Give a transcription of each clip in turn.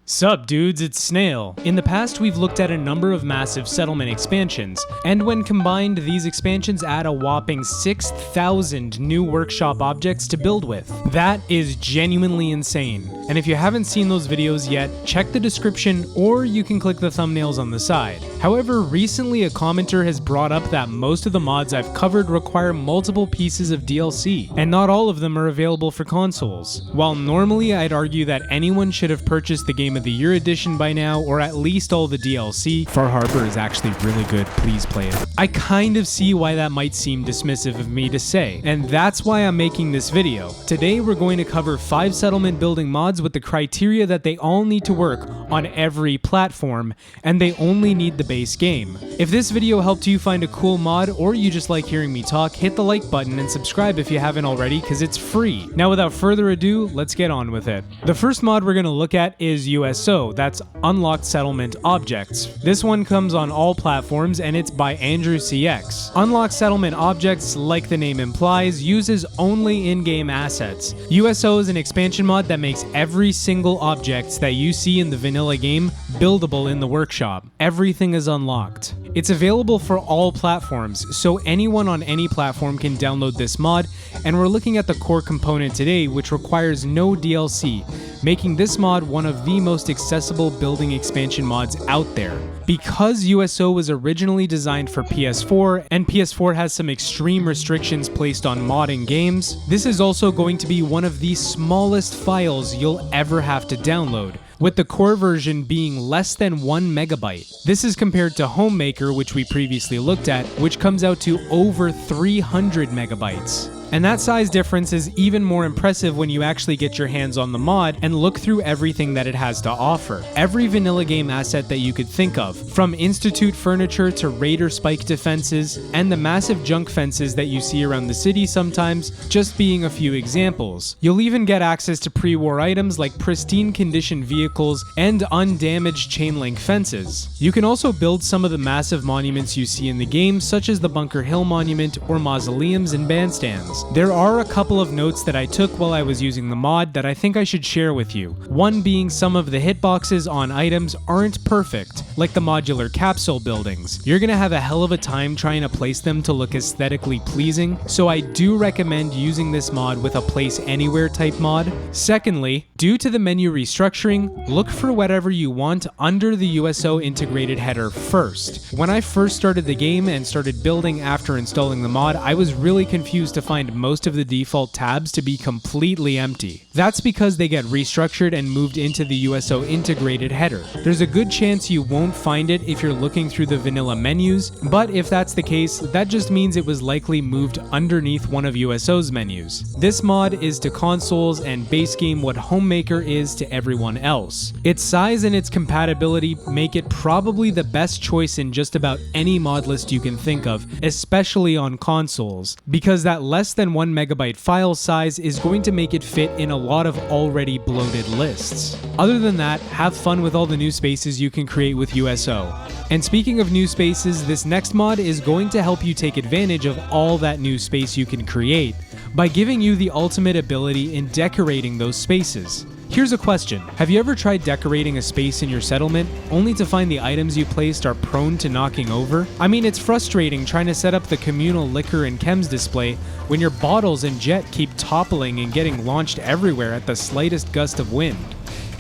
Sup dudes, it's Snail. In the past we've looked at a number of massive settlement expansions, and when combined these expansions add a whopping 6,000 new workshop objects to build with. That is genuinely insane. And if you haven't seen those videos yet, check the description or you can click the thumbnails on the side. However, recently a commenter has brought up that most of the mods I've covered require multiple pieces of DLC, and not all of them are available for consoles. While normally I'd argue that anyone should have purchased the Game of the Year edition by now, or at least all the DLC. Far Harbor is actually really good, please play it. I kind of see why that might seem dismissive of me to say, and that's why I'm making this video. Today we're going to cover 5 settlement building mods with the criteria that they all need to work on every platform, and they only need the base game. If this video helped you find a cool mod, or you just like hearing me talk, hit the like button and subscribe if you haven't already, because it's free. Now without further ado, let's get on with it. The first mod we're going to look at is USO, that's Unlocked Settlement Objects. This one comes on all platforms and it's by Andrew CX. Unlocked Settlement Objects, like the name implies, uses only in-game assets. USO is an expansion mod that makes every single object that you see in the vanilla game buildable in the workshop. Everything is unlocked. It's available for all platforms, so anyone on any platform can download this mod, and we're looking at the core component today, which requires no DLC, making this mod one of the most accessible building expansion mods out there. Because USO was originally designed for PS4, and PS4 has some extreme restrictions placed on modding games, this is also going to be one of the smallest files you'll ever have to download, with the core version being less than 1 megabyte. This is compared to Homemaker, which we previously looked at, which comes out to over 300 megabytes. And that size difference is even more impressive when you actually get your hands on the mod and look through everything that it has to offer. Every vanilla game asset that you could think of, from Institute furniture to Raider spike defenses, and the massive junk fences that you see around the city sometimes, just being a few examples. You'll even get access to pre-war items like pristine condition vehicles and undamaged chain link fences. You can also build some of the massive monuments you see in the game, such as the Bunker Hill Monument or mausoleums and bandstands. There are a couple of notes that I took while I was using the mod that I think I should share with you. One being some of the hitboxes on items aren't perfect, like the modular capsule buildings. You're gonna have a hell of a time trying to place them to look aesthetically pleasing, so I do recommend using this mod with a place anywhere type mod. Secondly, due to the menu restructuring, look for whatever you want under the USO integrated header first. When I first started the game and started building after installing the mod, I was really confused to find most of the default tabs to be completely empty. That's because they get restructured and moved into the USO integrated header. There's a good chance you won't find it if you're looking through the vanilla menus, but if that's the case, that just means it was likely moved underneath one of USO's menus. This mod is to consoles and base game what Homemaker is to everyone else. Its size and its compatibility make it probably the best choice in just about any mod list you can think of, especially on consoles, because that less than 1 megabyte file size is going to make it fit in a lot of already bloated lists. Other than that, have fun with all the new spaces you can create with USO. And speaking of new spaces, this next mod is going to help you take advantage of all that new space you can create by giving you the ultimate ability in decorating those spaces. Here's a question. Have you ever tried decorating a space in your settlement only to find the items you placed are prone to knocking over? I mean, it's frustrating trying to set up the communal liquor and chems display when your bottles and jet keep toppling and getting launched everywhere at the slightest gust of wind.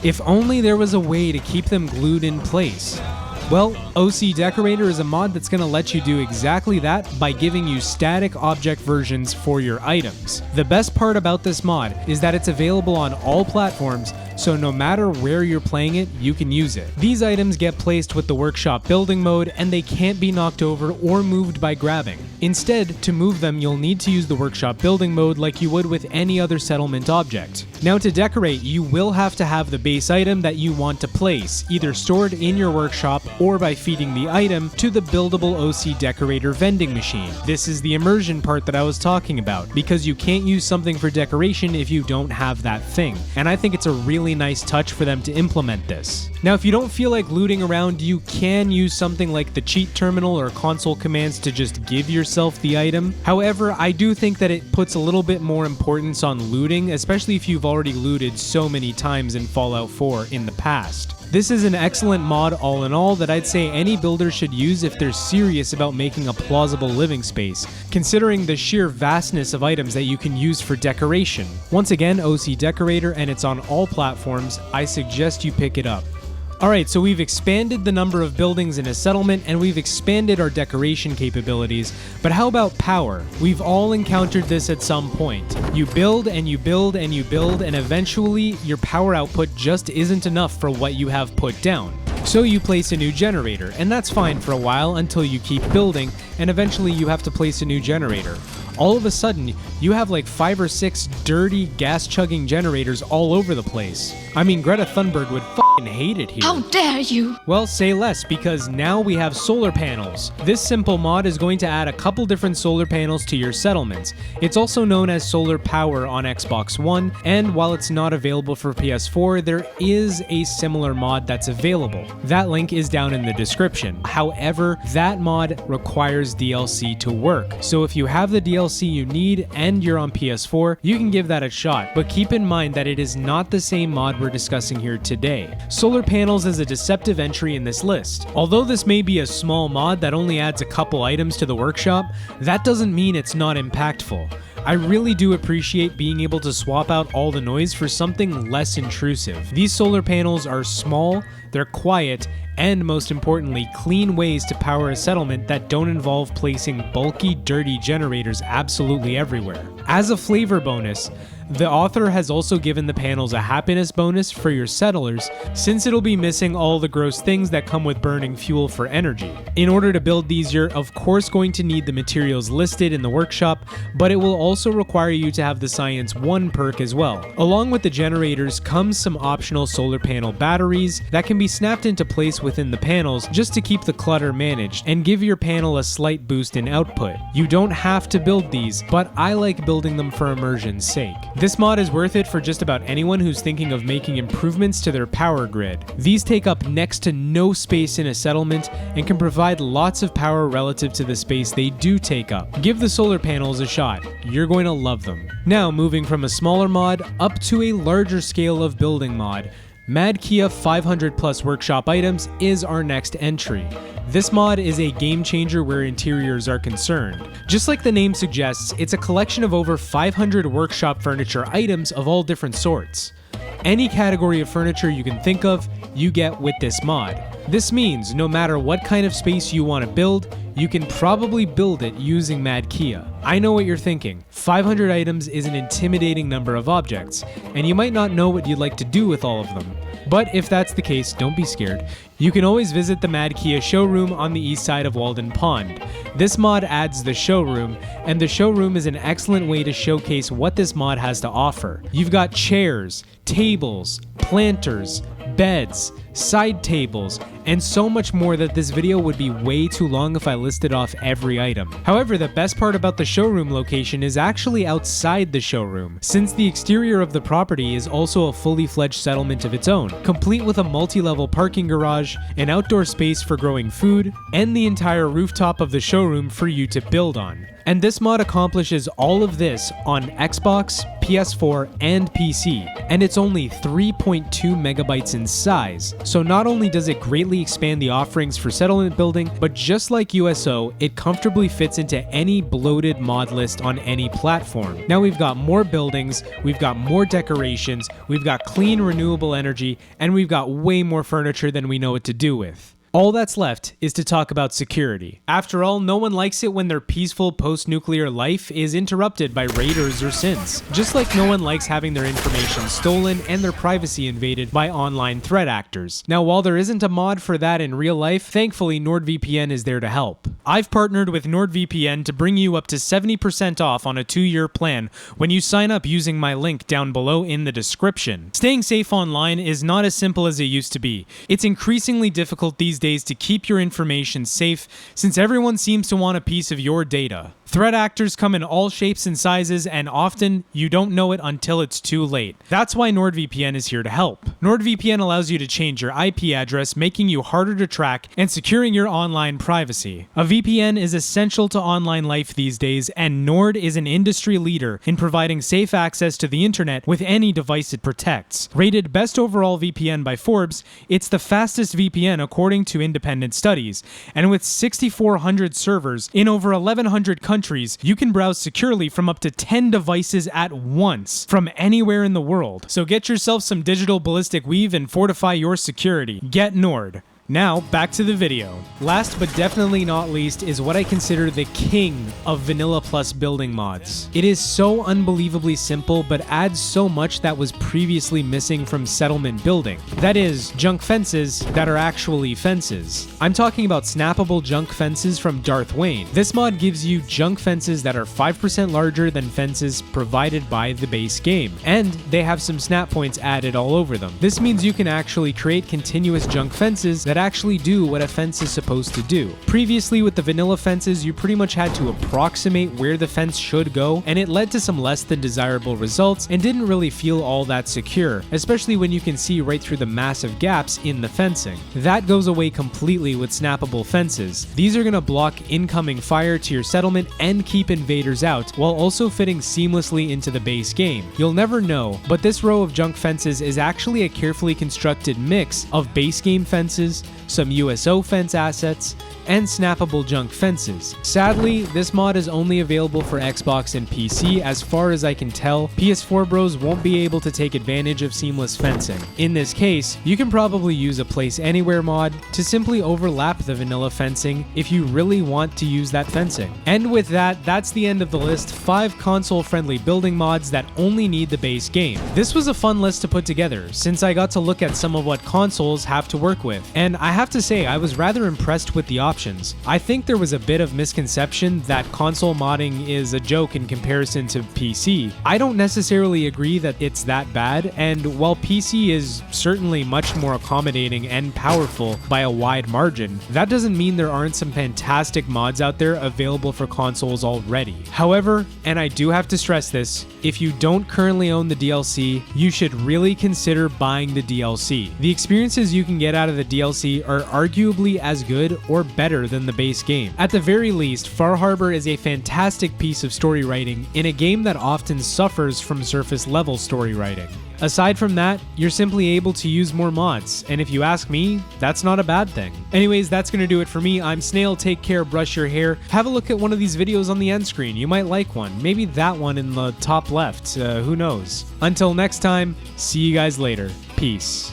If only there was a way to keep them glued in place. Well, OC Decorator is a mod that's going to let you do exactly that by giving you static object versions for your items. The best part about this mod is that it's available on all platforms, so no matter where you're playing it, you can use it. These items get placed with the workshop building mode, and they can't be knocked over or moved by grabbing. Instead, to move them, you'll need to use the workshop building mode like you would with any other settlement object. Now to decorate, you will have to have the base item that you want to place, either stored in your workshop or by feeding the item to the buildable OC Decorator vending machine. This is the immersion part that I was talking about, because you can't use something for decoration if you don't have that thing, and I think it's a really really nice touch for them to implement this. Now, if you don't feel like looting around, you can use something like the cheat terminal or console commands to just give yourself the item. However, I do think that it puts a little bit more importance on looting, especially if you've already looted so many times in Fallout 4 in the past. This is an excellent mod all in all that I'd say any builder should use if they're serious about making a plausible living space, considering the sheer vastness of items that you can use for decoration. Once again, OC Decorator, and it's on all platforms. I suggest you pick it up. Alright, so we've expanded the number of buildings in a settlement and we've expanded our decoration capabilities, but how about power? We've all encountered this at some point. You build and you build and you build, and eventually your power output just isn't enough for what you have put down. So you place a new generator, and that's fine for a while until you keep building, and eventually you have to place a new generator. All of a sudden, you have like 5 or 6 dirty, gas-chugging generators all over the place. I mean, Greta Thunberg would f***ing hate it here. How dare you! Well, say less, because now we have solar panels. This simple mod is going to add a couple different solar panels to your settlements. It's also known as solar power on Xbox One, and while it's not available for PS4, there is a similar mod that's available. That link is down in the description. However, that mod requires DLC to work, so if you have the DLC you need and you're on PS4, you can give that a shot, but keep in mind that it is not the same mod we're discussing here today. Solar panels is a deceptive entry in this list. Although this may be a small mod that only adds a couple items to the workshop, that doesn't mean it's not impactful. I really do appreciate being able to swap out all the noise for something less intrusive. These solar panels are small, they're quiet, and most importantly, clean ways to power a settlement that don't involve placing bulky, dirty generators absolutely everywhere. As a flavor bonus, the author has also given the panels a happiness bonus for your settlers, since it'll be missing all the gross things that come with burning fuel for energy. In order to build these, you're of course going to need the materials listed in the workshop, but it will also require you to have the Science 1 perk as well. Along with the generators comes some optional solar panel batteries that can be snapped into place within the panels just to keep the clutter managed and give your panel a slight boost in output. You don't have to build these, but I like building them for immersion's sake. This mod is worth it for just about anyone who's thinking of making improvements to their power grid. These take up next to no space in a settlement and can provide lots of power relative to the space they do take up. Give the solar panels a shot. You're going to love them. Now, moving from a smaller mod up to a larger scale of building mod, Mad Kia 500 plus workshop items is our next entry. This mod is a game changer where interiors are concerned. Just like the name suggests, it's a collection of over 500 workshop furniture items of all different sorts. Any category of furniture you can think of, you get with this mod. This means no matter what kind of space you want to build, you can probably build it using Mad Kia. I know what you're thinking. 500 items is an intimidating number of objects, and you might not know what you'd like to do with all of them. But if that's the case, don't be scared. You can always visit the Mad Kia showroom on the east side of Walden Pond. This mod adds the showroom, and the showroom is an excellent way to showcase what this mod has to offer. You've got chairs, tables, planters, beds, side tables, and so much more that this video would be way too long if I listed off every item. However, the best part about the showroom location is actually outside the showroom, since the exterior of the property is also a fully fledged settlement of its own, complete with a multi-level parking garage, an outdoor space for growing food, and the entire rooftop of the showroom for you to build on. And this mod accomplishes all of this on Xbox, PS4, and PC, and it's only 3.2 megabytes in size. So not only does it greatly expand the offerings for settlement building, but just like USO, it comfortably fits into any bloated mod list on any platform. Now we've got more buildings, we've got more decorations, we've got clean renewable energy, and we've got way more furniture than we know what to do with. All that's left is to talk about security. After all, no one likes it when their peaceful post-nuclear life is interrupted by raiders or synths. Just like no one likes having their information stolen and their privacy invaded by online threat actors. Now, while there isn't a mod for that in real life, thankfully NordVPN is there to help. I've partnered with NordVPN to bring you up to 70% off on a 2-year plan when you sign up using my link down below in the description. Staying safe online is not as simple as it used to be. It's increasingly difficult these days to keep your information safe since everyone seems to want a piece of your data. Threat actors come in all shapes and sizes, and often you don't know it until it's too late. That's why NordVPN is here to help. NordVPN allows you to change your IP address, making you harder to track and securing your online privacy. A VPN is essential to online life these days, and Nord is an industry leader in providing safe access to the internet with any device it protects. Rated best overall VPN by Forbes, it's the fastest VPN according to independent studies, and with 6,400 servers in over 1,100 countries, you can browse securely from up to 10 devices at once from anywhere in the world. So get yourself some digital ballistic weave and fortify your security. Get Nord. Now, back to the video. Last but definitely not least is what I consider the king of Vanilla Plus building mods. It is so unbelievably simple, but adds so much that was previously missing from settlement building. That is, junk fences that are actually fences. I'm talking about snappable junk fences from Darth Wayne. This mod gives you junk fences that are 5% larger than fences provided by the base game, and they have some snap points added all over them. This means you can actually create continuous junk fences that actually do what a fence is supposed to do. Previously with the vanilla fences, you pretty much had to approximate where the fence should go, and it led to some less than desirable results and didn't really feel all that secure, especially when you can see right through the massive gaps in the fencing. That goes away completely with snappable fences. These are going to block incoming fire to your settlement and keep invaders out, while also fitting seamlessly into the base game. You'll never know, but this row of junk fences is actually a carefully constructed mix of base game fences, some USO fence assets, and snappable junk fences. Sadly, this mod is only available for Xbox and PC as far as I can tell. PS4 bros won't be able to take advantage of seamless fencing. In this case, you can probably use a Place Anywhere mod to simply overlap the vanilla fencing if you really want to use that fencing. And with that, that's the end of the list. 5 console-friendly building mods that only need the base game. This was a fun list to put together, since I got to look at some of what consoles have to work with, and I have to say I was rather impressed with the options. I think there was a bit of misconception that console modding is a joke in comparison to PC. I don't necessarily agree that it's that bad, and while PC is certainly much more accommodating and powerful by a wide margin, that doesn't mean there aren't some fantastic mods out there available for consoles already. However, and I do have to stress this, if you don't currently own the DLC, you should really consider buying the DLC. The experiences you can get out of the DLC are arguably as good or better than the base game. At the very least, Far Harbor is a fantastic piece of story writing in a game that often suffers from surface level story writing. Aside from that, you're simply able to use more mods, and if you ask me, that's not a bad thing. Anyways, that's gonna do it for me. I'm Snail, take care, brush your hair. Have a look at one of these videos on the end screen. You might like one. Maybe that one in the top left, who knows. Until next time, see you guys later. Peace.